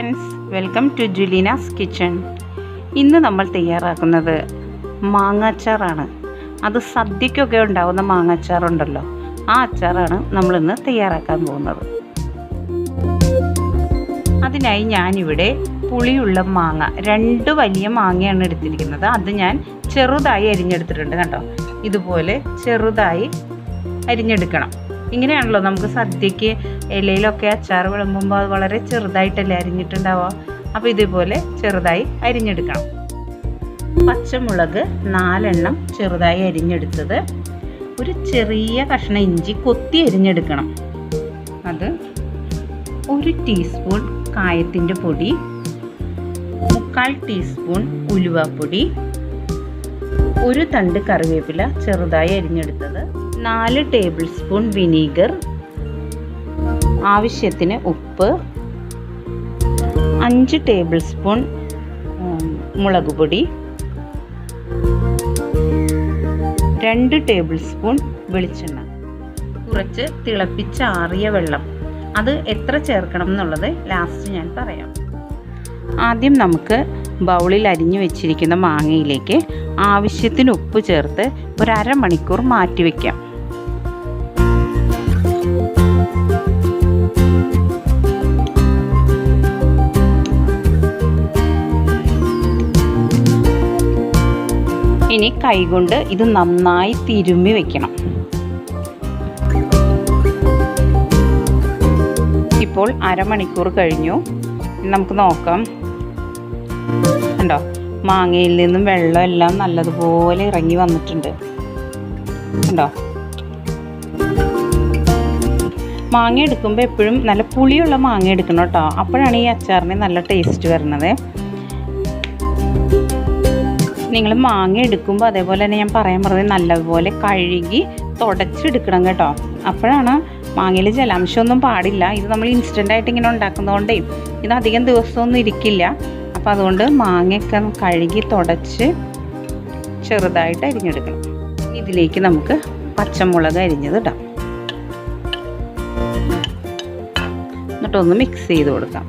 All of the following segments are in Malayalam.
Friends, welcome to Julina's kitchen. ഇന്ന് നമ്മൾ തയ്യാറാക്കുന്നത് മാങ്ങാച്ചാറാണ്. അത് സദ്യക്കൊക്കെ ഉണ്ടാകുന്ന മാങ്ങാച്ചാറുണ്ടല്ലോ, ആ അച്ചാറാണ് നമ്മളിന്ന് തയ്യാറാക്കാൻ പോകുന്നത്. അതിനായി ഞാനിവിടെ പുളിയുള്ള മാങ്ങ, 2 വലിയ മാങ്ങയാണ് എടുത്തിരിക്കുന്നത്. അത് ഞാൻ ചെറുതായി അരിഞ്ഞെടുത്തിട്ടുണ്ട്. കണ്ടോ, ഇതുപോലെ ചെറുതായി അരിഞ്ഞെടുക്കണം. ഇങ്ങനെയാണല്ലോ നമുക്ക് സദ്യക്ക് ഇലയിലൊക്കെ അച്ചാർ വിളമ്പുമ്പോൾ അത് വളരെ ചെറുതായിട്ടല്ലേ അരിഞ്ഞിട്ടുണ്ടാവുക. അപ്പോൾ ഇതേപോലെ ചെറുതായി അരിഞ്ഞെടുക്കണം. പച്ചമുളക് 4 എണ്ണം ചെറുതായി അരിഞ്ഞെടുത്തത്, ഒരു ചെറിയ കഷ്ണം ഇഞ്ചി കൊത്തി അരിഞ്ഞെടുക്കണം. അത് 1 ടീസ്പൂൺ കായത്തിൻ്റെ പൊടി, 1/4 ടീസ്പൂൺ ഉലുവാപ്പൊടി, 1 തണ്ട് കറിവേപ്പില ചെറുതായി അരിഞ്ഞെടുത്തത്, 4 ടേബിൾ സ്പൂൺ വിനീഗർ, ആവശ്യത്തിന് ഉപ്പ്, 5 ടേബിൾ സ്പൂൺ മുളക് പൊടി, 2 ടേബിൾ സ്പൂൺ വെളിച്ചെണ്ണ, കുറച്ച് തിളപ്പിച്ചാറിയ വെള്ളം. അത് എത്ര ചേർക്കണം എന്നുള്ളത് ലാസ്റ്റ് ഞാൻ പറയാം. ആദ്യം നമുക്ക് ബൗളിൽ അരിഞ്ഞു വെച്ചിരിക്കുന്ന മാങ്ങയിലേക്ക് ആവശ്യത്തിന് ഉപ്പ് ചേർത്ത് ഒരു അരമണിക്കൂർ മാറ്റി വയ്ക്കാം. ഇനി കൈകൊണ്ട് ഇത് നന്നായി തിരുമ്മി വെക്കണം. ഇപ്പോൾ അരമണിക്കൂർ കഴിഞ്ഞു. നമുക്ക് നോക്കാം. കണ്ടോ, മാങ്ങയിൽ നിന്നും വെള്ളം എല്ലാം നല്ലതുപോലെ ഇറങ്ങി വന്നിട്ടുണ്ട്. കണ്ടോ, മാങ്ങ എടുക്കുമ്പോൾ എപ്പോഴും നല്ല പുളിയുള്ള മാങ്ങ എടുക്കണം കേട്ടോ. അപ്പോഴാണ് ഈ അച്ചാറിന് നല്ല ടേസ്റ്റ് വരുന്നത്. നിങ്ങൾ മാങ്ങ എടുക്കുമ്പോൾ അതേപോലെ തന്നെ ഞാൻ പറയാൻ പറഞ്ഞത് നല്ലപോലെ കഴുകി തുടച്ചെടുക്കണം കേട്ടോ. അപ്പോഴാണ് മാങ്ങയിൽ ജലാംശമൊന്നും പാടില്ല. ഇത് നമ്മൾ ഇൻസ്റ്റൻ്റായിട്ട് ഇങ്ങനെ ഉണ്ടാക്കുന്നതുകൊണ്ടേ ഇത് അധികം ദിവസമൊന്നും ഇരിക്കില്ല. അപ്പോൾ അതുകൊണ്ട് മാങ്ങയൊക്കെ കഴുകി തുടച്ച് ചെറുതായിട്ട് അരിഞ്ഞെടുക്കണം. ഇതിലേക്ക് നമുക്ക് പച്ചമുളക് അരിഞ്ഞത് ഇടാം. എന്നിട്ടൊന്ന് മിക്സ് ചെയ്ത് കൊടുക്കാം.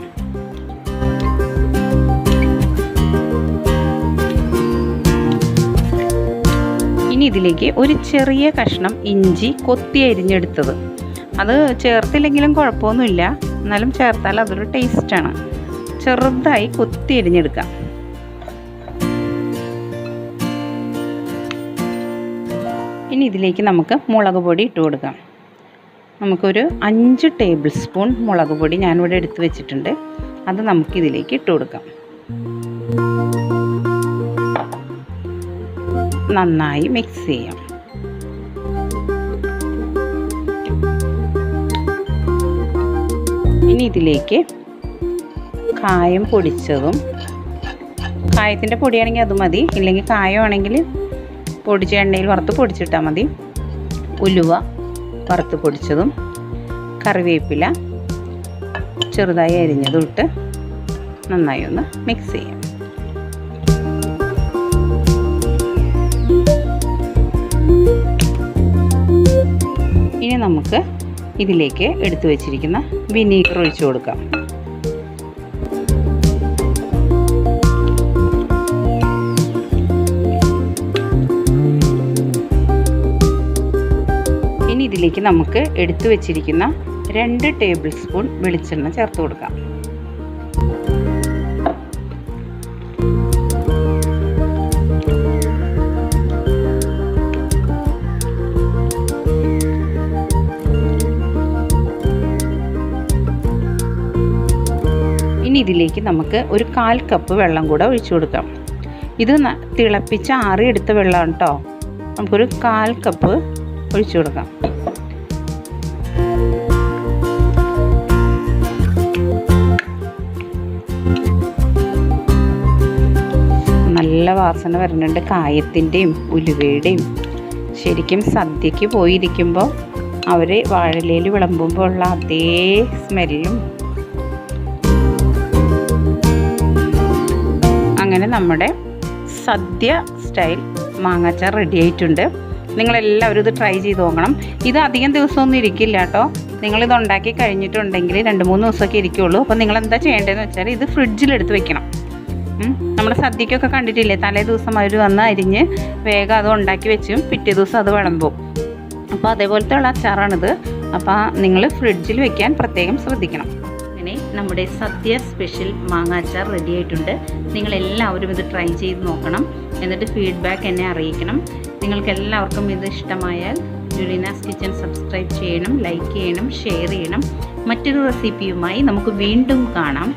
ഇനി ഇതിലേക്ക് ഒരു ചെറിയ കഷ്ണം ഇഞ്ചി കൊത്തി അരിഞ്ഞെടുത്തത്, അത് ചേർത്തില്ലെങ്കിലും കുഴപ്പമൊന്നുമില്ല, എന്നാലും ചേർത്താൽ അതൊരു ടേസ്റ്റാണ്. ചെറുതായി കൊത്തി അരിഞ്ഞെടുക്കാം. ഇനി ഇതിലേക്ക് നമുക്ക് മുളക് പൊടി ഇട്ട് കൊടുക്കാം. നമുക്കൊരു 5 ടേബിൾ സ്പൂൺ മുളക് പൊടി ഞാനിവിടെ എടുത്ത് വെച്ചിട്ടുണ്ട്. അത് നമുക്കിതിലേക്ക് ഇട്ട് കൊടുക്കാം. നന്നായി മിക്സ് ചെയ്യാം. ഇനി ഇതിലേക്ക് കായം പൊടിച്ചതും, കായത്തിൻ്റെ പൊടിയാണെങ്കിൽ അത് മതി, ഇല്ലെങ്കിൽ കായമാണെങ്കിൽ പൊടിച്ച എണ്ണയിൽ വറുത്ത് പൊടിച്ചിട്ടാൽ മതി, ഉലുവ വറുത്ത് പൊടിച്ചതും, കറിവേപ്പില ചെറുതായി അരിഞ്ഞതും ഇട്ട് നന്നായി ഒന്ന് മിക്സ് ചെയ്യാം. ഇനി നമുക്ക് ഇതിലേക്ക് എടുത്തു വച്ചിരിക്കുന്ന വിനീഗർ ഒഴിച്ചു കൊടുക്കാം. ഇനി ഇതിലേക്ക് നമുക്ക് എടുത്തു വച്ചിരിക്കുന്ന 2 ടേബിൾ സ്പൂൺ വെളിച്ചെണ്ണ ചേർത്ത് കൊടുക്കാം. ഇനി ഇതിലേക്ക് നമുക്ക് ഒരു 1/4 കപ്പ് വെള്ളം കൂടെ ഒഴിച്ചു കൊടുക്കാം. ഇത് തിളപ്പിച്ച് ആറിയെടുത്ത വെള്ളമാണ് കേട്ടോ. നമുക്കൊരു 1/4 കപ്പ് ഒഴിച്ചു കൊടുക്കാം. നല്ല വാസന വരുന്നുണ്ട് കായത്തിൻ്റെയും ഉലുവയുടെയും. ശരിക്കും സദ്യക്ക് പോയിരിക്കുമ്പോൾ അവർ വാഴയിലയിൽ വിളമ്പുമ്പോൾ ഉള്ള അതേ സ്മെല്ലും. അങ്ങനെ നമ്മുടെ സദ്യ സ്റ്റൈൽ മാങ്ങാച്ചാർ റെഡി ആയിട്ടുണ്ട്. നിങ്ങളെല്ലാവരും ഇത് ട്രൈ ചെയ്ത് നോക്കണം. ഇത് അധികം ദിവസമൊന്നും ഇരിക്കില്ല കേട്ടോ. നിങ്ങളിത് ഉണ്ടാക്കി കഴിഞ്ഞിട്ടുണ്ടെങ്കിൽ 2-3 ദിവസമൊക്കെ ഇരിക്കുകയുള്ളൂ. അപ്പോൾ നിങ്ങളെന്താ ചെയ്യേണ്ടതെന്ന് വെച്ചാൽ ഇത് ഫ്രിഡ്ജിലെടുത്ത് വെക്കണം. നമ്മുടെ സദ്യക്കൊക്കെ കണ്ടിട്ടില്ലേ, തലേ ദിവസം അവർ വന്ന് അരിഞ്ഞ് വേഗം അത് ഉണ്ടാക്കി വെച്ചും പിറ്റേ ദിവസം അത് വിളമ്പും. അപ്പോൾ അതേപോലത്തെ ഉള്ള അച്ചാറാണിത്. അപ്പോൾ നിങ്ങൾ ഫ്രിഡ്ജിൽ വെക്കാൻ പ്രത്യേകം ശ്രദ്ധിക്കണം. അങ്ങനെ നമ്മുടെ സദ്യ സ്പെഷ്യൽ മാങ്ങ അച്ചാർ റെഡി ആയിട്ടുണ്ട്. നിങ്ങളെല്ലാവരും ഇത് ട്രൈ ചെയ്ത് നോക്കണം. എന്നിട്ട് ഫീഡ്ബാക്ക് എന്നെ അറിയിക്കണം. നിങ്ങൾക്കെല്ലാവർക്കും ഇത് ഇഷ്ടമായാൽ ജുലീനാസ് കിച്ചൻ സബ്സ്ക്രൈബ് ചെയ്യണം, ലൈക്ക് ചെയ്യണം, ഷെയർ ചെയ്യണം. മറ്റൊരു റെസിപ്പിയുമായി നമുക്ക് വീണ്ടും കാണാം.